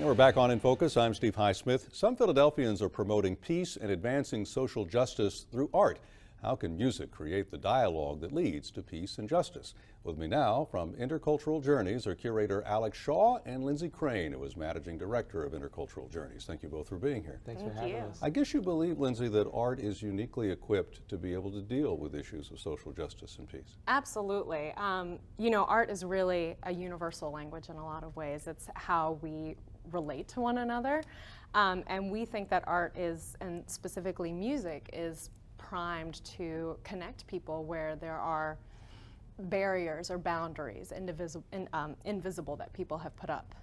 And we're back on In Focus. I'm Steve Highsmith. Some Philadelphians are promoting peace and advancing social justice through art. How can music create the dialogue that leads to peace and justice? With me now from Intercultural Journeys are curator Alex Shaw and Lindsey Crane, who is managing director of Intercultural Journeys. Thank you both for being here. Thanks for having us. I guess you believe, Lindsey, that art is uniquely equipped to be able to deal with issues of social justice and peace. Absolutely. You know, art is really a universal language in a lot of ways. It's how we relate to one another. And we think that art is, and specifically music, is primed to connect people where there are barriers or boundaries, invisible, that people have put up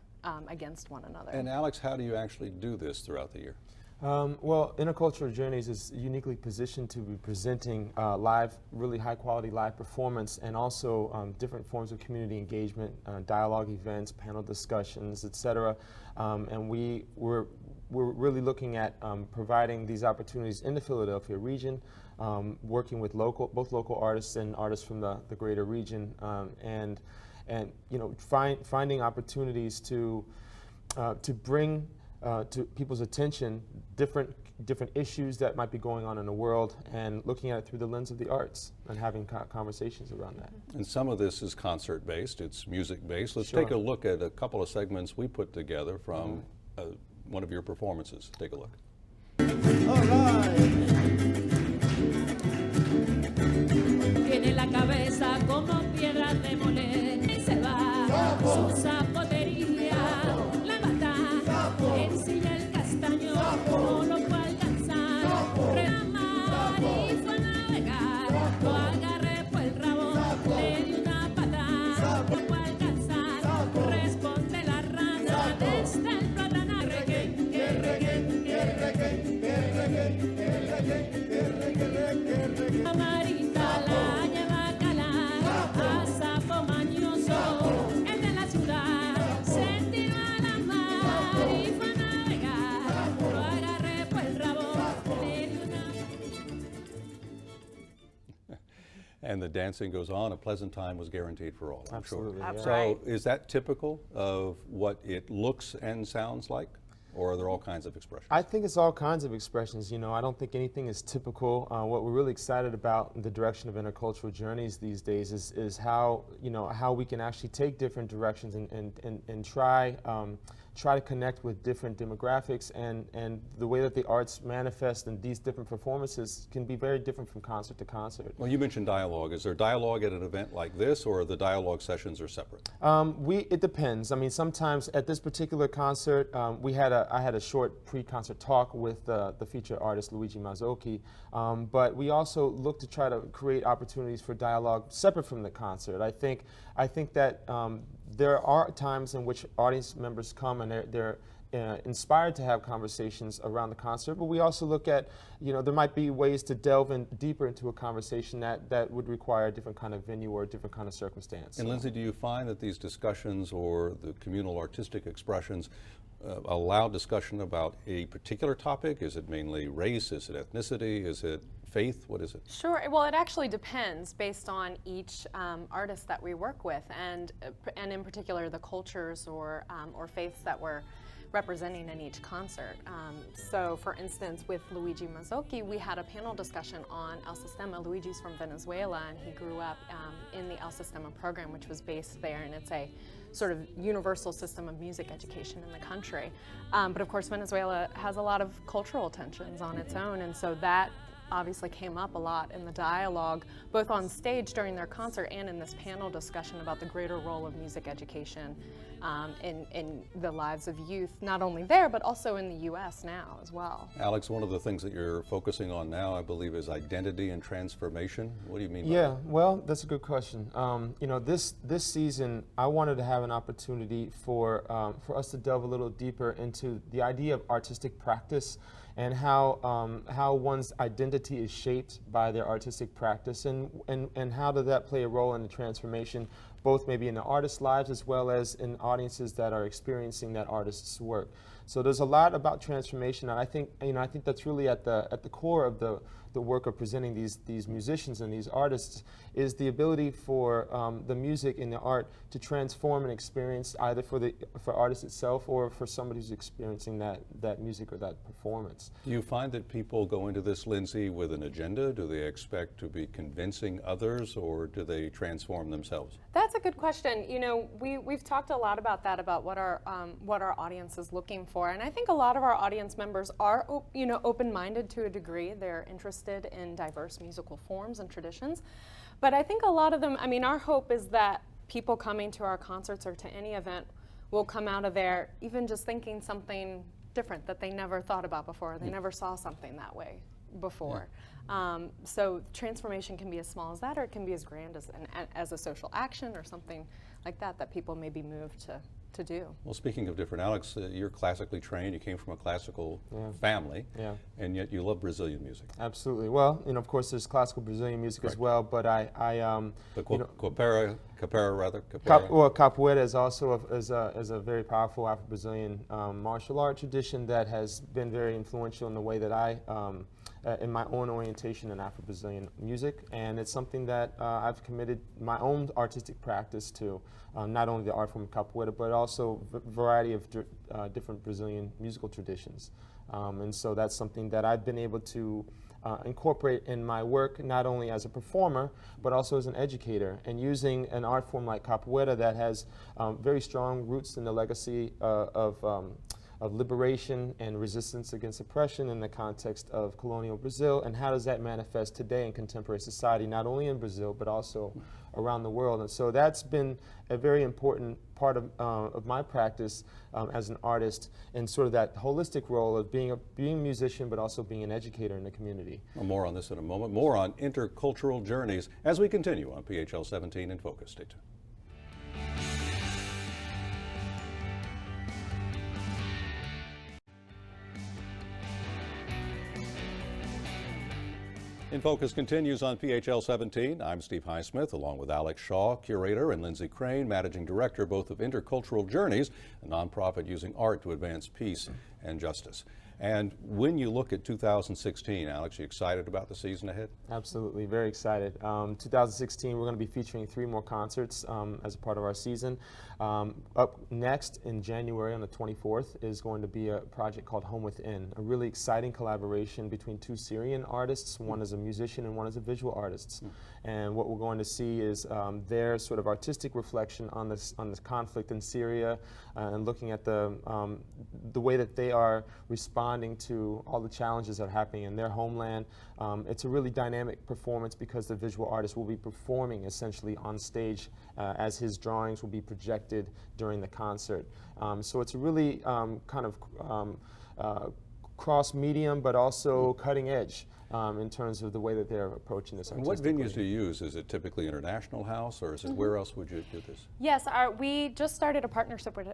against one another. And Alex, how do you actually do this throughout the year? Well, Intercultural Journeys is uniquely positioned to be presenting live, really high quality live performance, and also different forms of community engagement, dialogue events, panel discussions, etc. And we're really looking at providing these opportunities in the Philadelphia region, working with both local artists and artists from the greater region, and you know, finding opportunities to bring to people's attention different issues that might be going on in the world, and looking at it through the lens of the arts and having conversations around that. And some of this is concert-based, it's music-based. Let's Sure. take a look at a couple of segments we put together from one of your performances. Take a look. All right. Tiene la cabeza como piedra de moler y se va su zapatería, la bata, ensilla el castaño, no lo puede alcanzar, remar y fue a navegar, lo agarré por el rabo, le di una patada, no puede alcanzar, responde la rana desde el plátano, Marita la lleva a calar a sapo mañoso, el de la ciudad se tiró a la mar y fue a navegar, lo agarré por el rabo, le di una... And the dancing goes on. A pleasant time was guaranteed for all, I'm Absolutely, sure. yeah. So is that typical of what it looks and sounds like? Or are there all kinds of expressions? I think it's all kinds of expressions. You know, I don't think anything is typical. What we're really excited about in the direction of Intercultural Journeys these days is how, you know, how we can actually take different directions and try to connect with different demographics, and the way that the arts manifest in these different performances can be very different from concert to concert. Well, you mentioned dialogue. Is there dialogue at an event like this, or the dialogue sessions are separate? It depends. I mean, sometimes at this particular concert, I had a short pre-concert talk with the featured artist Luigi Mazzocchi, but we also look to try to create opportunities for dialogue separate from the concert. I think that there are times in which audience members come and they're inspired to have conversations around the concert, but we also look at, you know, there might be ways to delve in deeper into a conversation that would require a different kind of venue or a different kind of circumstance. And Lindsey, do you find that these discussions or the communal artistic expressions allow discussion about a particular topic? Is it mainly race? Is it ethnicity? Is it faith? What is it? Sure. Well, it actually depends based on each artist that we work with, and in particular the cultures or faiths that we're representing in each concert. So for instance, with Luigi Mazzocchi, we had a panel discussion on El Sistema. Luigi's from Venezuela, and he grew up in the El Sistema program, which was based there, and it's a sort of universal system of music education in the country. But of course, Venezuela has a lot of cultural tensions on its own, and so that obviously came up a lot in the dialogue, both on stage during their concert and in this panel discussion about the greater role of music education in the lives of youth, not only there, but also in the U.S. now as well. Alex, one of the things that you're focusing on now, I believe, is identity and transformation. What do you mean by Yeah, that? well, that's a good question. You know, this season, I wanted to have an opportunity for us to delve a little deeper into the idea of artistic practice and how one's identity is shaped by their artistic practice, and how does that play a role in the transformation, both maybe in the artists' lives as well as in audiences that are experiencing that artist's work. So there's a lot about transformation, and I think that's really at the core of the work of presenting these musicians and these artists is the ability for the music and the art to transform an experience either for artist itself or for somebody who's experiencing that music or that performance. Do you find that people go into this, Lindsey, with an agenda? Do they expect to be convincing others, or do they transform themselves? That's a good question. You know, we've talked a lot about that, about what our audience is looking for, and I think a lot of our audience members are, you know, open-minded to a degree. They're interested in diverse musical forms and traditions, but I think a lot of them, I mean, our hope is that people coming to our concerts or to any event will come out of there even just thinking something different that they never thought about before. They never saw something that way before. So transformation can be as small as that, or it can be as grand as a social action or something like that that people may be moved to do. Well, speaking of different, Alex, you're classically trained. You came from a classical family, and yet you love Brazilian music. Absolutely. Well, you know, of course, there's classical Brazilian music as well, but Capoeira. Capoeira is also is a very powerful Afro-Brazilian martial art tradition that has been very influential in the way that I, in my own orientation in Afro-Brazilian music, and it's something that I've committed my own artistic practice to, not only the art form of Capoeira, but also a variety of different Brazilian musical traditions. And so that's something that I've been able to incorporate in my work, not only as a performer, but also as an educator, and using an art form like Capoeira that has very strong roots in the legacy of liberation and resistance against oppression in the context of colonial Brazil, and how does that manifest today in contemporary society, not only in Brazil, but also around the world. And so that's been a very important part of my practice as an artist, and sort of that holistic role of being a musician, but also being an educator in the community. Well, more on this in a moment. More on intercultural journeys as we continue on PHL 17 in Focus. Stay tuned. In Focus continues on PHL 17. I'm Steve Highsmith, along with Alex Shaw, curator, and Lindsey Crane, managing director both of Intercultural Journeys, a nonprofit using art to advance peace and justice. And when you look at 2016, Alex, you excited about the season ahead? Absolutely, very excited. 2016, we're going to be featuring 3 more concerts as a part of our season. Up next in January on the 24th is going to be a project called Home Within, a really exciting collaboration between 2 Syrian artists. One is a musician and one is a visual artist. And what we're going to see is their sort of artistic reflection on this conflict in Syria, and looking at the way that they are responding to all the challenges that are happening in their homeland. It's a really dynamic performance because the visual artist will be performing essentially on stage as his drawings will be projected during the concert. So it's a really kind of cross-medium, but also cutting edge in terms of the way that they're approaching this. And what venues do you use? Is it typically International House, or is it where else would you do this? Yes, we just started a partnership with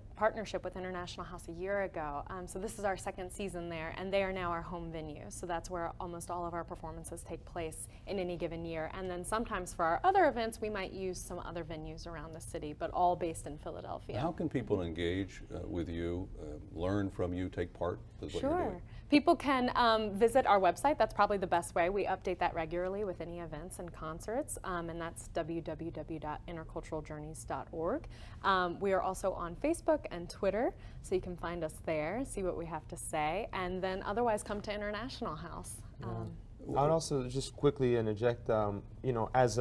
International House a year ago. So this is our 2nd season there, and they are now our home venue. So that's where almost all of our performances take place in any given year. And then sometimes for our other events, we might use some other venues around the city, but all based in Philadelphia. How can people engage with you, learn from you, take part with what you're doing? People can visit our website. That's probably the best way. We update that regularly with any events and concerts, and that's www.interculturaljourneys.org. We are also on Facebook and Twitter, so you can find us there, see what we have to say, and then otherwise come to International House. I would also just quickly interject, you know, as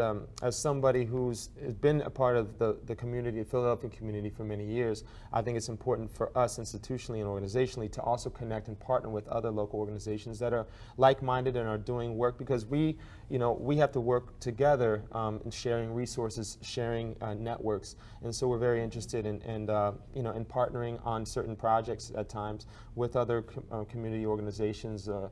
somebody who's been a part of the community, the Philadelphia community for many years, I think it's important for us institutionally and organizationally to also connect and partner with other local organizations that are like-minded and are doing work, because we have to work together in sharing resources, sharing networks, and so we're very interested in partnering on certain projects at times with other community organizations or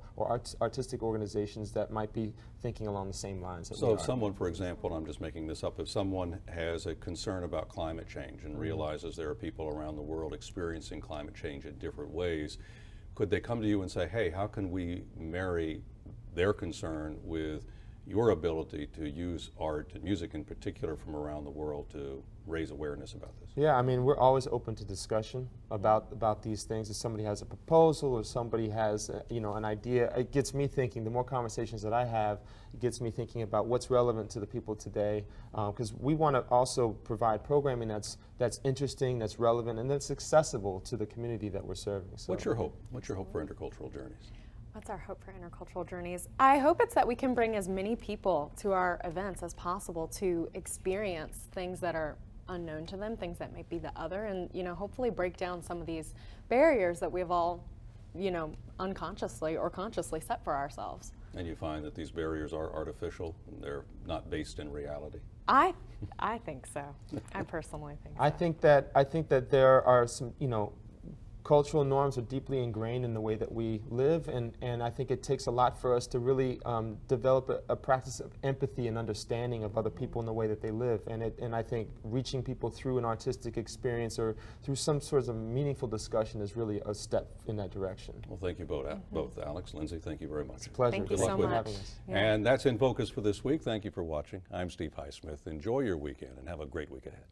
artistic organizations that might be thinking along the same lines. So if someone, for example, and I'm just making this up, if someone has a concern about climate change and realizes there are people around the world experiencing climate change in different ways, could they come to you and say, hey, how can we marry their concern with your ability to use art and music in particular from around the world to raise awareness about this? Yeah, I mean, we're always open to discussion about these things. If somebody has a proposal or somebody has, an idea, it gets me thinking. The more conversations that I have, it gets me thinking about what's relevant to the people today. Because we want to also provide programming that's interesting, that's relevant, and that's accessible to the community that we're serving. So, What's your hope? What's your hope for Intercultural Journeys? What's our hope for Intercultural Journeys? I hope it's that we can bring as many people to our events as possible to experience things that are unknown to them, things that might be the other, and hopefully break down some of these barriers that we've all, unconsciously or consciously set for ourselves. And you find that these barriers are artificial and they're not based in reality? I think so. I personally think so. I think that there are some, cultural norms are deeply ingrained in the way that we live, and I think it takes a lot for us to really develop a practice of empathy and understanding of other people in the way that they live. And I think reaching people through an artistic experience or through some sort of meaningful discussion is really a step in that direction. Well, thank you both. Alex, Lindsey, thank you very much. It's a pleasure. Thank you Good so luck with much. having us. Yeah. And that's In Focus for this week. Thank you for watching. I'm Steve Highsmith. Enjoy your weekend and have a great week ahead.